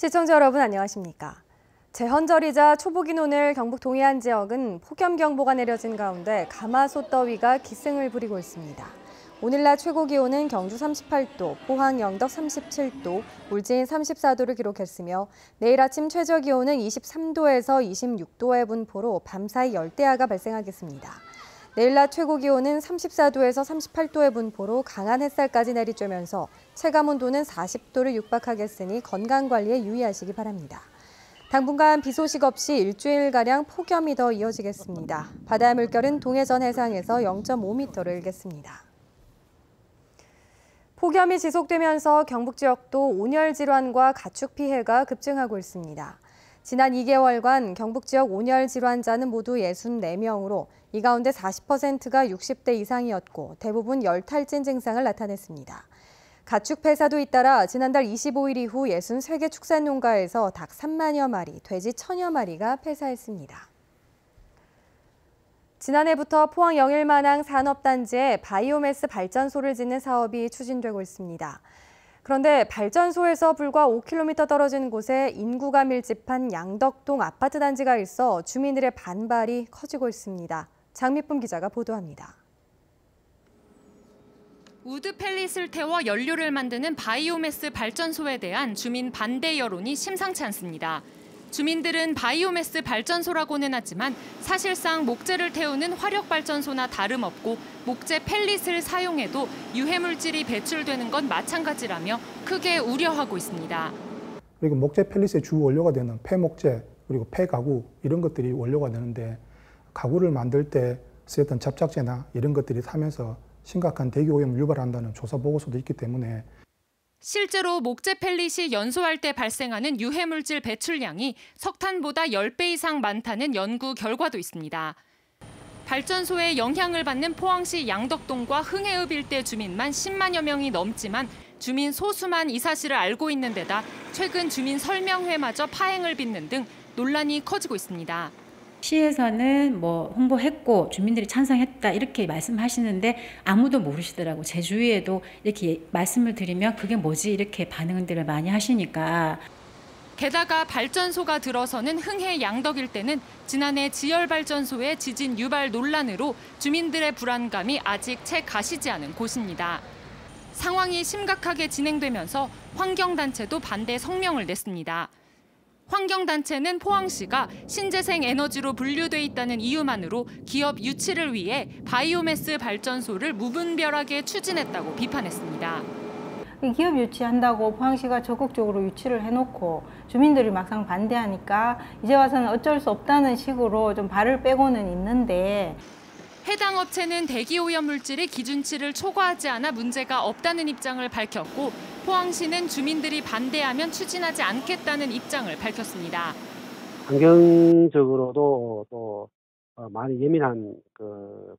시청자 여러분 안녕하십니까? 제헌절이자 초복인 오늘 경북 동해안 지역은 폭염경보가 내려진 가운데 가마솥 더위가 기승을 부리고 있습니다. 오늘 낮 최고 기온은 경주 38도, 포항 영덕 37도, 울진 34도를 기록했으며 내일 아침 최저 기온은 23도에서 26도의 분포로 밤사이 열대야가 발생하겠습니다. 내일 낮 최고 기온은 34도에서 38도의 분포로 강한 햇살까지 내리쬐면서 체감온도는 40도를 육박하겠으니 건강관리에 유의하시기 바랍니다. 당분간 비 소식 없이 일주일가량 폭염이 더 이어지겠습니다. 바다의 물결은 동해전 해상에서 0.5m를 일겠습니다. 폭염이 지속되면서 경북 지역도 온열 질환과 가축 피해가 급증하고 있습니다. 지난 2개월간 경북 지역 온열 질환자는 모두 64명으로 이 가운데 40%가 60대 이상이었고 대부분 열탈진 증상을 나타냈습니다. 가축 폐사도 잇따라 지난달 25일 이후 63개 축산농가에서 닭 3만여 마리, 돼지 1000여 마리가 폐사했습니다. 지난해부터 포항 영일만항 산업단지에 바이오매스 발전소를 짓는 사업이 추진되고 있습니다. 그런데 발전소에서 불과 5km 떨어진 곳에 인구가 밀집한 양덕동 아파트 단지가 있어 주민들의 반발이 커지고 있습니다. 장미쁨 기자가 보도합니다. 우드 펠릿을 태워 연료를 만드는 바이오매스 발전소에 대한 주민 반대 여론이 심상치 않습니다. 주민들은 바이오매스 발전소라고는 하지만 사실상 목재를 태우는 화력발전소나 다름없고 목재 펠릿을 사용해도 유해물질이 배출되는 건 마찬가지라며 크게 우려하고 있습니다. 그리고 목재 펠릿의 주 원료가 되는 폐목재 그리고 폐가구 이런 것들이 원료가 되는데 가구를 만들 때 쓰였던 접착제나 이런 것들이 타면서 심각한 대기오염을 유발한다는 조사 보고서도 있기 때문에 실제로 목재 펠릿이 연소할 때 발생하는 유해물질 배출량이 석탄보다 10배 이상 많다는 연구 결과도 있습니다. 발전소에 영향을 받는 포항시 양덕동과 흥해읍 일대 주민만 10만여 명이 넘지만 주민 소수만 이 사실을 알고 있는 데다 최근 주민 설명회마저 파행을 빚는 등 논란이 커지고 있습니다. 시에서는 홍보했고 주민들이 찬성했다 이렇게 말씀하시는데 아무도 모르시더라고. 제 주위에도 이렇게 말씀을 드리면 그게 뭐지 이렇게 반응들을 많이 하시니까. 게다가 발전소가 들어서는 흥해 양덕 일대는 지난해 지열발전소의 지진 유발 논란으로 주민들의 불안감이 아직 채 가시지 않은 곳입니다. 상황이 심각하게 진행되면서 환경단체도 반대 성명을 냈습니다. 환경단체는 포항시가 신재생 에너지로 분류돼 있다는 이유만으로 기업 유치를 위해 바이오매스 발전소를 무분별하게 추진했다고 비판했습니다. 기업 유치한다고 포항시가 적극적으로 유치를 해놓고 주민들이 막상 반대하니까 이제 와서는 어쩔 수 없다는 식으로 좀 발을 빼고는 있는데 해당 업체는 대기오염 물질이 기준치를 초과하지 않아 문제가 없다는 입장을 밝혔고 포항시는 주민들이 반대하면 추진하지 않겠다는 입장을 밝혔습니다. 환경적으로도 또 많이 예민한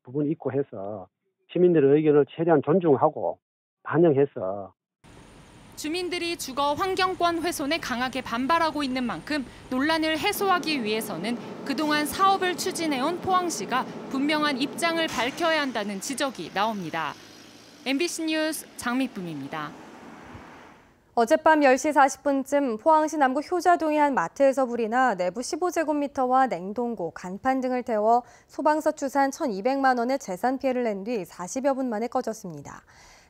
부분이 있고 해서 시민들의 의견을 최대한 존중하고 반영해서 주민들이 주거 환경권 훼손에 강하게 반발하고 있는 만큼 논란을 해소하기 위해서는 그동안 사업을 추진해온 포항시가 분명한 입장을 밝혀야 한다는 지적이 나옵니다. MBC 뉴스 장미쁨입니다. 어젯밤 10시 40분쯤 포항시 남구 효자동의 한 마트에서 불이 나 내부 15제곱미터와 냉동고, 간판 등을 태워 소방서 추산 1,200만 원의 재산 피해를 낸 뒤 40여 분 만에 꺼졌습니다.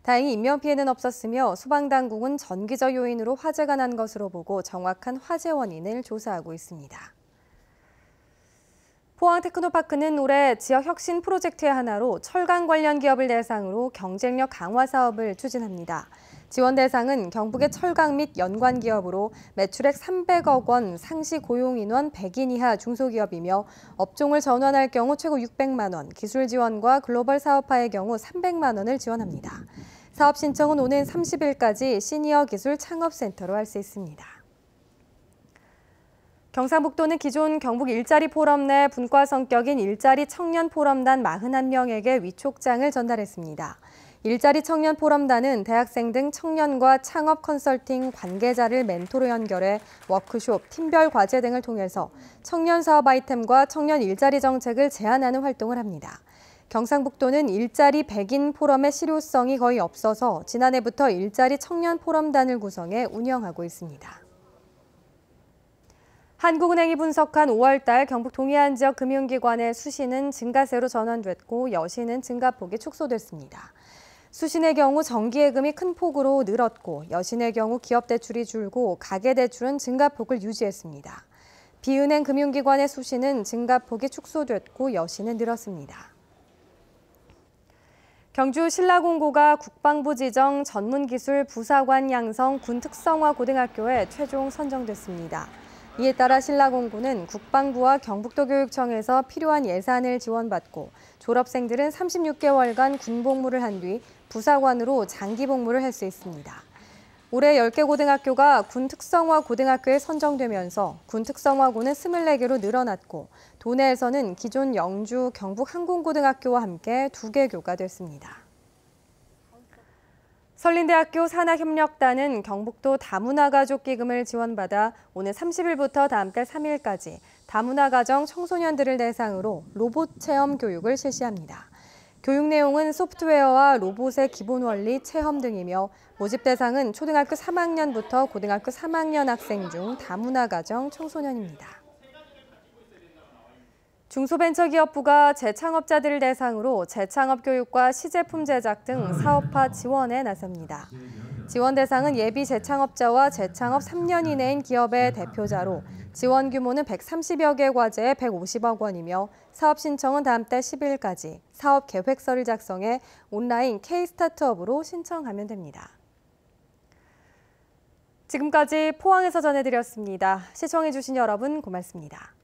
다행히 인명피해는 없었으며 소방당국은 전기적 요인으로 화재가 난 것으로 보고 정확한 화재 원인을 조사하고 있습니다. 포항 테크노파크는 올해 지역 혁신 프로젝트의 하나로 철강 관련 기업을 대상으로 경쟁력 강화 사업을 추진합니다. 지원 대상은 경북의 철강 및 연관 기업으로 매출액 300억 원, 상시 고용 인원 100인 이하 중소기업이며 업종을 전환할 경우 최고 600만 원, 기술 지원과 글로벌 사업화의 경우 300만 원을 지원합니다. 사업 신청은 오는 30일까지 시니어 기술 창업센터로 할 수 있습니다. 경상북도는 기존 경북 일자리 포럼 내 분과 성격인 일자리 청년 포럼단 41명에게 위촉장을 전달했습니다. 일자리 청년 포럼단은 대학생 등 청년과 창업 컨설팅 관계자를 멘토로 연결해 워크숍, 팀별 과제 등을 통해서 청년 사업 아이템과 청년 일자리 정책을 제안하는 활동을 합니다. 경상북도는 일자리 100인 포럼의 실효성이 거의 없어서 지난해부터 일자리 청년 포럼단을 구성해 운영하고 있습니다. 한국은행이 분석한 5월달 경북 동해안 지역 금융기관의 수신은 증가세로 전환됐고 여신은 증가폭이 축소됐습니다. 수신의 경우 정기예금이 큰 폭으로 늘었고 여신의 경우 기업대출이 줄고 가계대출은 증가폭을 유지했습니다. 비은행 금융기관의 수신은 증가폭이 축소됐고 여신은 늘었습니다. 경주 신라공고가 국방부 지정 전문기술 부사관 양성 군특성화 고등학교에 최종 선정됐습니다. 이에 따라 신라공고는 국방부와 경북도교육청에서 필요한 예산을 지원받고 졸업생들은 36개월간 군복무를 한 뒤 부사관으로 장기 복무를 할 수 있습니다. 올해 10개 고등학교가 군특성화 고등학교에 선정되면서 군특성화고는 24개로 늘어났고 도내에서는 기존 영주 경북항공고등학교와 함께 2개 교가 됐습니다. 설린대학교 산학협력단은 경북도 다문화가족기금을 지원받아 오늘 30일부터 다음 달 3일까지 다문화가정 청소년들을 대상으로 로봇 체험 교육을 실시합니다. 교육 내용은 소프트웨어와 로봇의 기본 원리, 체험 등이며 모집 대상은 초등학교 3학년부터 고등학교 3학년 학생 중 다문화가정 청소년입니다. 중소벤처기업부가 재창업자들을 대상으로 재창업 교육과 시제품 제작 등 사업화 지원에 나섭니다. 지원 대상은 예비 재창업자와 재창업 3년 이내인 기업의 대표자로 지원 규모는 130여 개 과제에 150억 원이며 사업 신청은 다음 달 10일까지 사업 계획서를 작성해 온라인 K-스타트업으로 신청하면 됩니다. 지금까지 포항에서 전해드렸습니다. 시청해주신 여러분 고맙습니다.